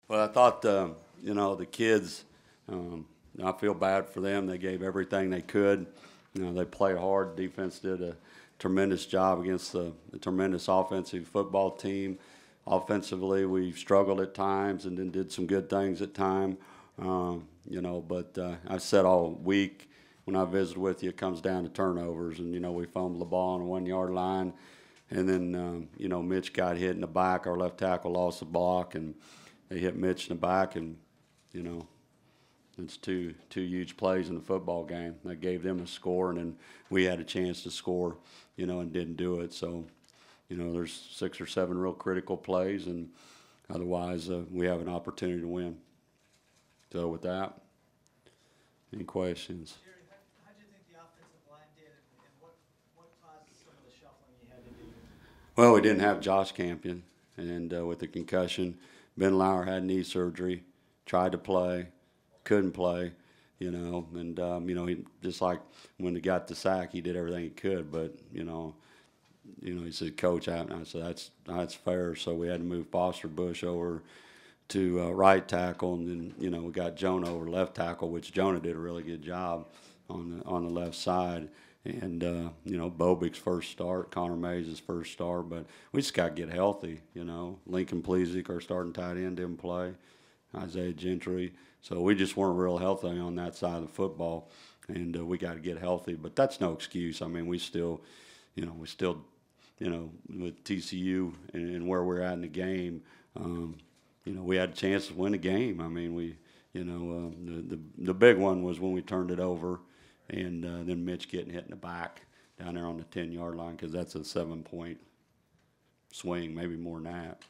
Well, I thought, the kids, I feel bad for them. They gave everything they could. They played hard. Defense did a tremendous job against the tremendous offensive football team. Offensively, we struggled at times and then did some good things at time. But I've said all week when I visited with you, it comes down to turnovers. And, we fumbled the ball on the 1 yard line. And then, Mitch got hit in the back. Our left tackle lost the block, and they hit Mitch in the back. And, it's two huge plays in the football game. That gave them a score, and then we had a chance to score, and didn't do it. So, there's 6 or 7 real critical plays, and otherwise we have an opportunity to win. So with that, any questions? Jerry, how do you think the offensive line did, and what caused some of the shuffling you had to do? Well, we didn't have Josh Campion, and with the concussion, Ben Lauer had knee surgery, tried to play, couldn't play, he just like when he got the sack, he did everything he could, but he said, "Coach," I said, "That's fair." So we had to move Foster Bush over to right tackle, and then we got Jonah over left tackle, which Jonah did a really good job on the left side. And Bobik's first start, Connor Mays' first start, but we just got to get healthy. Lincoln Pleasic, our starting tight end, didn't play. Isaiah Gentry, so we just weren't real healthy on that side of the football, and we got to get healthy. But that's no excuse. I mean, we still, with TCU and where we're at in the game, we had a chance to win the game. I mean, the big one was when we turned it over, and then Mitch getting hit in the back down there on the 10-yard line, because that's a 7-point swing, maybe more than that.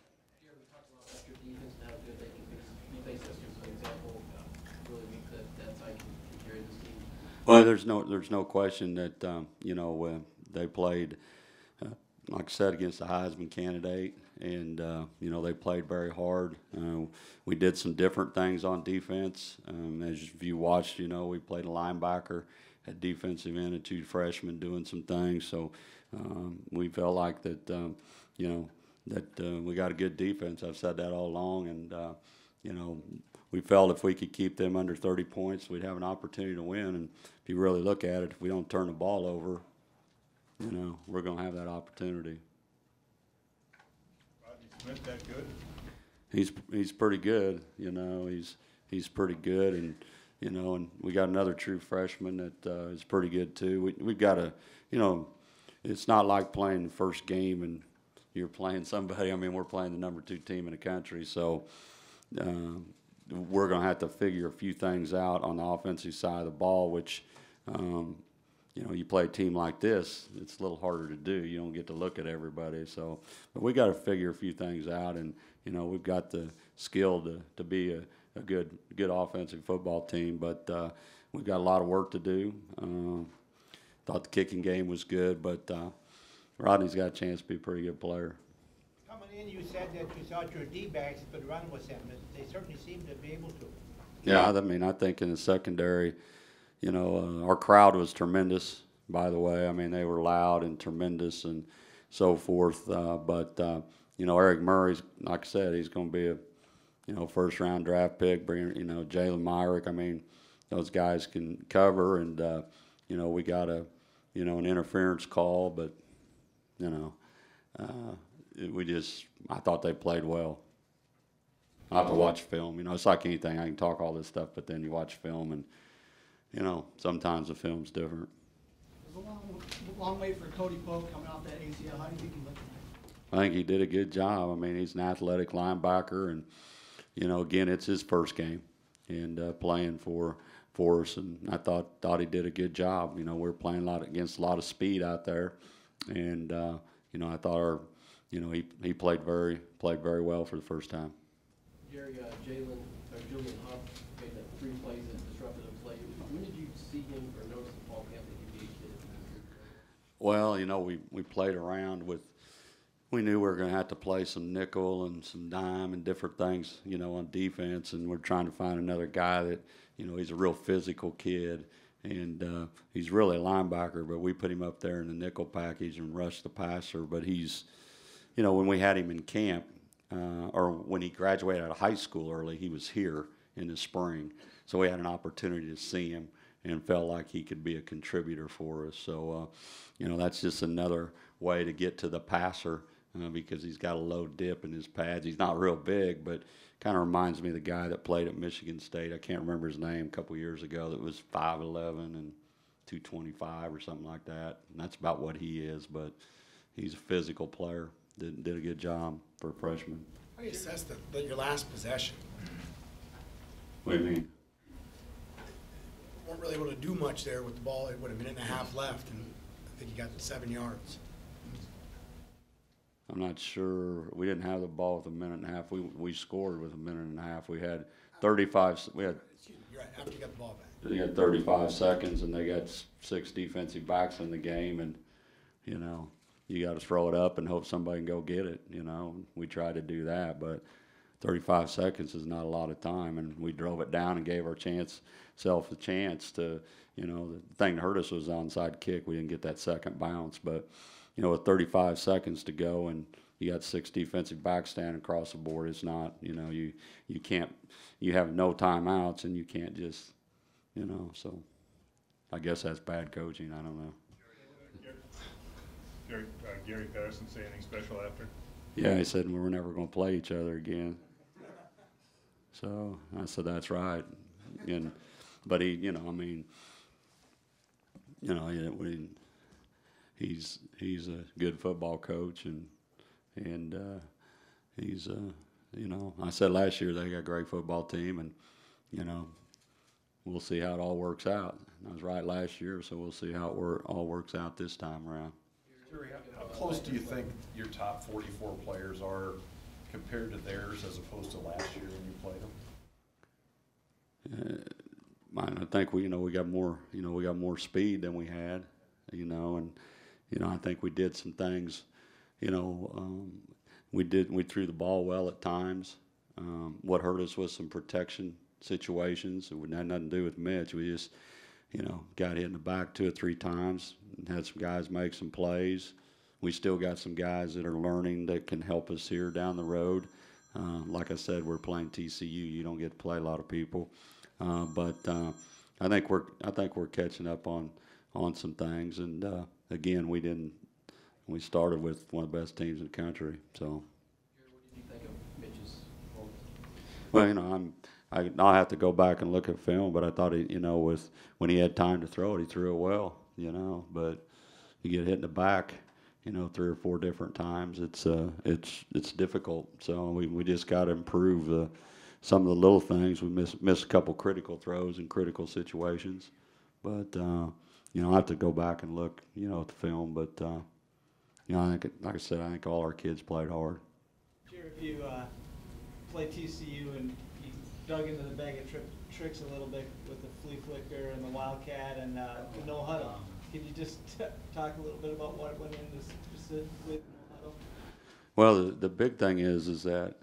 You ever talked about that your defense and how good they can fix? You face us as an example, really weak that's how you can carry this team. Well, there's no question that they played, like I said, against the Heisman candidate, and they played very hard. We did some different things on defense. As you watched, we played a linebacker at defensive end and 2 freshmen doing some things. So we felt like that, we got a good defense. I've said that all along, and we felt if we could keep them under 30 points, we'd have an opportunity to win. And if you really look at it, if we don't turn the ball over, we're going to have that opportunity. Rodney Smith that good? He's pretty good. He's pretty good, and and we got another true freshman that is pretty good too. We've got to, it's not like playing the first game and you're playing somebody. I mean, we're playing the number 2 team in the country, so we're going to have to figure a few things out on the offensive side of the ball, which. You play a team like this, it's a little harder to do. You don't get to look at everybody. So, but we got to figure a few things out, and we've got the skill to be a good offensive football team. But we've got a lot of work to do. Thought the kicking game was good, but Rodney's got a chance to be a pretty good player. Coming in, you said that you thought your D-backs could run with them. They certainly seem to be able to. Yeah, I mean, I think in the secondary, our crowd was tremendous, by the way. I mean, they were loud and tremendous and so forth. But Eric Murray's, like I said, he's going to be a first-round draft pick. Bring, Jalen Myrick. I mean, those guys can cover, and, we got an interference call, but, I thought they played well. I have to watch film. It's like anything. I can talk all this stuff, but then you watch film, and, sometimes the film's different. It was a long way for Cody Pope coming off that ACL. How do you think he looked tonight? I think he did a good job. I mean, he's an athletic linebacker, and, again, it's his first game and playing for us, and I thought he did a good job. We're playing against a lot of speed out there, and, I thought he played very well for the first time. Jerry, Julian Huff made that 3 plays that disrupted a play. When did you see him or notice the ball camp that you did? Well, we played around with. We knew we were going to have to play some nickel and some dime and different things, on defense, and we're trying to find another guy that, he's a real physical kid, and he's really a linebacker, but we put him up there in the nickel package and rushed the passer. But he's, when we had him in camp, or when he graduated out of high school early, he was here in the spring. So we had an opportunity to see him and felt like he could be a contributor for us. So, that's just another way to get to the passer because he's got a low dip in his pads. He's not real big, but kind of reminds me of the guy that played at Michigan State. I can't remember his name a couple years ago that was 5'11" and 225 or something like that. And that's about what he is, but he's a physical player. Did a good job for a freshman. How do you assess your last possession? What do you mean? Weren't really able to do much there with the ball. It would have a minute and a half left, and I think you got 7 yards. I'm not sure. We didn't have the ball with a minute and a half. We scored with a minute and a half. We had 35. We had. Excuse me, you're right. After you got the ball back. They had 35 seconds, and they got 6 defensive backs in the game, and you got to throw it up and hope somebody can go get it. We tried to do that, but 35 seconds is not a lot of time, and we drove it down and gave ourselves a chance to. The thing that hurt us was the onside kick. We didn't get that second bounce, but. With 35 seconds to go and you got 6 defensive backs standing across the board, it's not, you can't, you have no timeouts and you can't just, so I guess that's bad coaching. I don't know. Gary Patterson say anything special after? Yeah, he said we were never going to play each other again. So I said, that's right. But he, He's a good football coach, and he's I said last year they got a great football team, and we'll see how it all works out. I was right last year, so we'll see how it all works out this time around. Jerry, how close do you think your top 44 players are compared to theirs as opposed to last year when you played them? I think we got more we got more speed than we had, and. I think we did some things, we threw the ball well at times. What hurt us was some protection situations. It had nothing to do with Mitch. We just, got hit in the back 2 or 3 times and had some guys make some plays. We still got some guys that are learning that can help us here down the road. Like I said, we're playing TCU. You don't get to play a lot of people. But I think we're catching up on some things, and again, we started with one of the best teams in the country. So. What did you think of Mitch's Well, performance? I'll have to go back and look at film, but I thought when he had time to throw it, he threw it well. But you get hit in the back, 3 or 4 different times. It's difficult. So we just got to improve some of the little things. We missed a couple critical throws in critical situations, but. I have to go back and look, at the film, but, I think, like I said, I think all our kids played hard. Jerry, if you play TCU and you dug into the bag of tricks a little bit with the flea flicker and the wildcat and the no huddle, can you just talk a little bit about what went into specifically no huddle? Well, the big thing is that,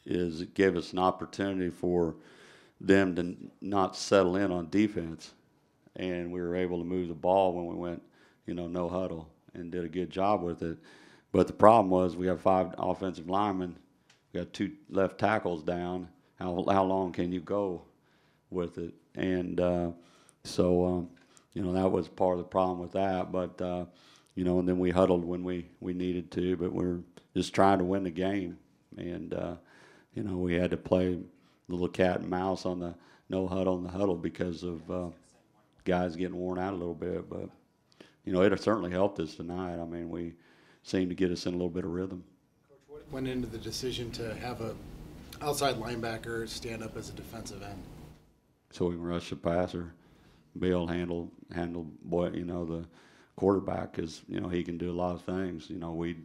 is it gave us an opportunity for them to not settle in on defense. And we were able to move the ball when we went, no huddle, and did a good job with it. But the problem was we have 5 offensive linemen, we got 2 left tackles down. How long can you go with it? And so that was part of the problem with that. But and then we huddled when we needed to. But we're just trying to win the game, and we had to play little cat and mouse on the no huddle and the huddle because of. Guys getting worn out a little bit, but it certainly helped us tonight. I mean, we seemed to get us in a little bit of rhythm. Coach, what went into the decision to have a outside linebacker stand up as a defensive end? So we can rush the passer, be able to handle the quarterback, because he can do a lot of things. We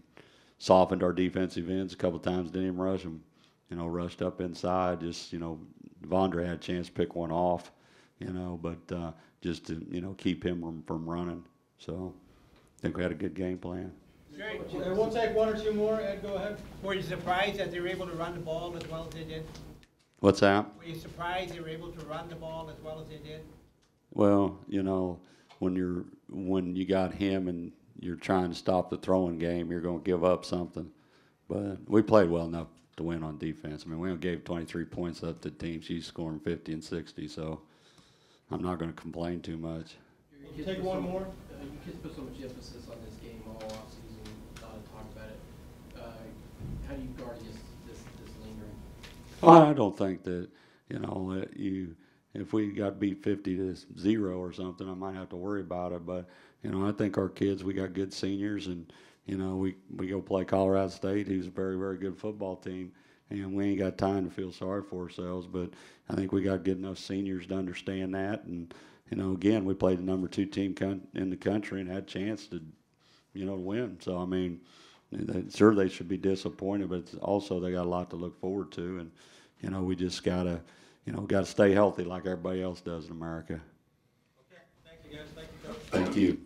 softened our defensive ends a couple of times, didn't even rush them. Rushed up inside. Just Vondre had a chance to pick one off. But just to keep him from running. So I think we had a good game plan. Jerry, We'll take 1 or 2 more. Ed, go ahead. were you surprised that they were able to run the ball as well as they did? What's that? Were you surprised they were able to run the ball as well as they did? Well, when you got him and you're trying to stop the throwing game, you're going to give up something. But we played well enough to win on defense. I mean, we only gave 23 points up to teams. She's scoring 50 and 60, so I'm not going to complain too much. You kids Take put one so- more. You kids put so much emphasis on this game all offseason, talk about it. How do you guard against this lingering? Well, I don't think that, you know, if we got beat 50-0 or something, I might have to worry about it. But, you know, I think our kids, we got good seniors, and, you know, we go play Colorado State, who's a very, very good football team, and we ain't got time to feel sorry for ourselves. But I think we got good enough seniors to understand that. And, you know, again, we played the number 2 team in the country and had a chance to, you know, win. So, I mean, sure they should be disappointed, but also they got a lot to look forward to. And, you know, we just got to, you know, got to stay healthy like everybody else does in America. Okay, thank you guys, thank you, Coach. Thank you.